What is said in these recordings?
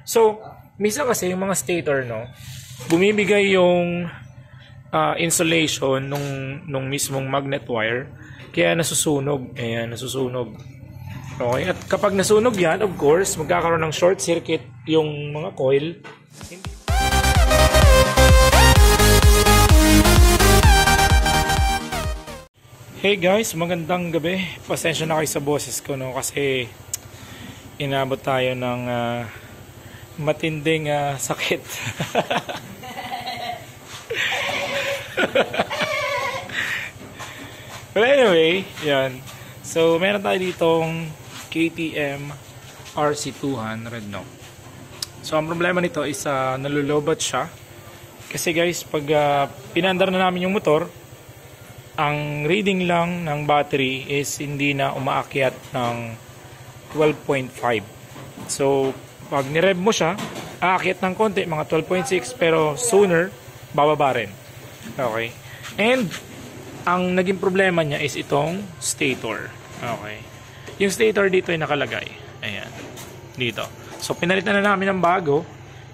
So, minsan kasi yung mga stator, no, bumibigay yung insulation nung mismong magnet wire, kaya nasusunog. Ayan, nasusunog. Okay, at kapag nasunog yan, of course, magkakaroon ng short circuit yung mga coil. Hey guys, magandang gabi. Pasensya na kayo sa boses ko, no, kasi inabot tayo ng matinding sakit. But anyway, yan. So, meron tayo ditong KTM RC200, no. So, ang problema nito is nalulobat siya. Kasi guys, pag pinandar na namin yung motor, ang reading lang ng battery is hindi na umaakyat ng 12.5. So, pag nirev mo siya, aakyat ng konti, mga 12.6, pero sooner, bababa rin. Okay. And, ang naging problema niya is itong stator. Okay. Yung stator dito ay nakalagay. Ayan. Dito. So, pinalitan na namin ng bago.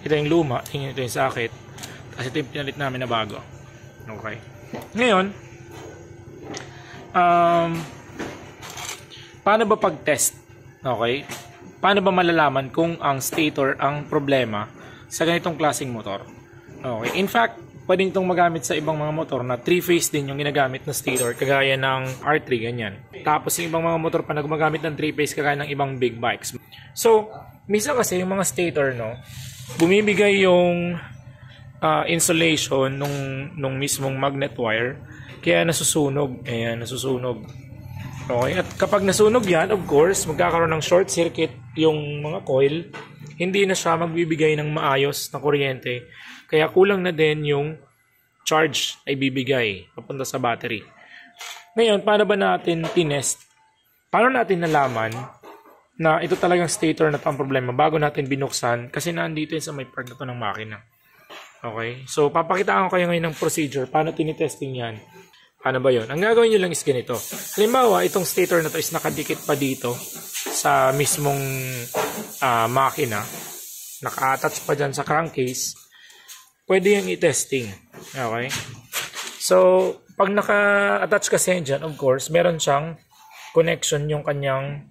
Ito yung luma. Ito yung sakit. Kasi ito yung pinalit namin na bago. Okay. Ngayon, paano ba pag-test? Okay? Paano ba malalaman kung ang stator ang problema sa ganitong klaseng motor? Okay. In fact, pwedeng itong magamit sa ibang mga motor na 3-phase din yung ginagamit na stator, kagaya ng R3, ganyan. Tapos yung ibang mga motor pa na gumagamit ng 3-phase, kagaya ng ibang big bikes. So, minsan kasi yung mga stator, no, bumibigay yung insulation nung mismong magnet wire, kaya nasusunog. Ayan, nasusunog. Okay, at kapag nasunog yan, of course, magkakaroon ng short circuit yung mga coil. Hindi na siya magbibigay ng maayos na kuryente. Kaya kulang na din yung charge ay bibigay papunta sa battery. Ngayon, paano ba natin tinest? Paano natin nalaman na ito talagang stator na ito ang problema bago natin binuksan? Kasi nandito yun sa may part na ito ng makina. Okay, so papakitaan ko kayo ngayon ng procedure. Paano tinitesting yan? Paano ba yun? Ang gagawin nyo lang is ganito. Halimbawa, itong stator na to is nakadikit pa dito sa mismong makina. Naka-attach pa dyan sa crankcase. Pwede yung i-testing. Okay? So, pag naka-attach kasi dyan, of course, meron siyang connection yung kanyang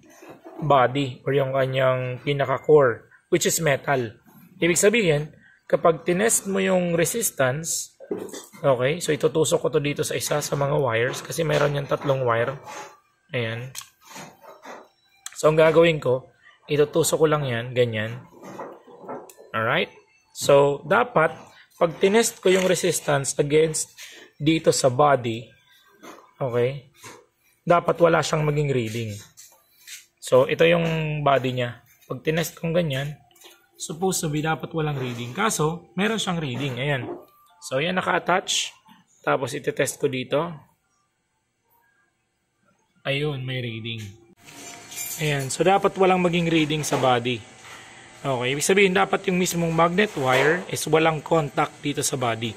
body or yung kanyang pinaka-core, which is metal. Ibig sabihin, kapag tinest mo yung resistance, okay, so itutusok ko to dito sa isa sa mga wires kasi meron yan 3 wire. Ayan. So, ang gagawin ko, itutusok ko lang yan, ganyan. Alright? So, dapat, pag tinest ko yung resistance against dito sa body, okay, dapat wala siyang maging reading. So, ito yung body niya. Pag tinest kong ganyan, supposed to be dapat walang reading. Kaso, meron siyang reading. Ayan. So, yan naka-attach. Tapos, iti-test ko dito. Ayun, may reading. Ayan. So, dapat walang maging reading sa body. Okay. Ibig sabihin, dapat yung mismong magnet wire is walang contact dito sa body.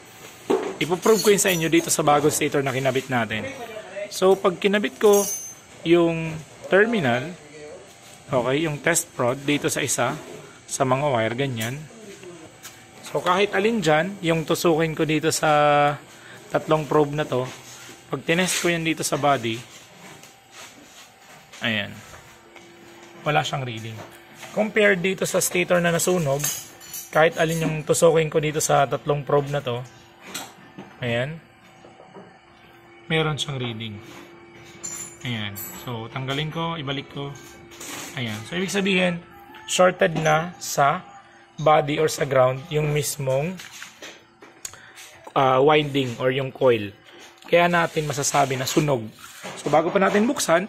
Ipoprove ko yun sa inyo dito sa bagong stator na kinabit natin. So, pag kinabit ko yung terminal, okay, yung test prod dito sa isa, sa mga wire, ganyan. So, kahit alin dyan, yung tusukin ko dito sa 3 probe na to, pag tinest ko yan dito sa body, ayan, wala siyang reading. Compared dito sa stator na nasunog, kahit alin yung tusukin ko dito sa 3 probe na to, ayan, meron siyang reading. Ayan. So, tanggalin ko, ibalik ko. Ayan. So, ibig sabihin, shorted na sa body or sa ground yung mismong winding or yung coil. Kaya natin masasabi na sunog. So, bago pa natin buksan,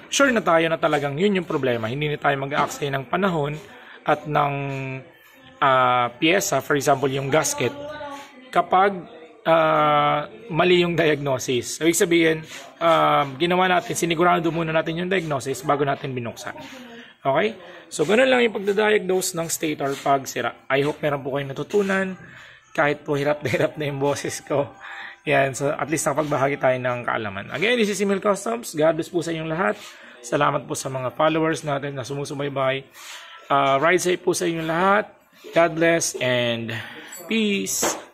sure na tayo na talagang yun yung problema. Hindi na tayo mag-aaksay ng panahon at ng piyesa, for example, yung gasket, kapag mali yung diagnosis. So, ibig sabihin, ginawa natin, sinigurado muna natin yung diagnosis bago natin binuksan. Okay? So, ganun lang yung pagdadiagnose ng stator pag sira. I hope meron po kayong natutunan. Kahit po hirap na yung boses ko. Yan. So, at least nakapagbahagi tayo ng kaalaman. Again, this is Emil Customs. God bless po sa inyong lahat. Salamat po sa mga followers natin na sumusubaybay. Ride safe po sa inyong lahat. God bless and peace.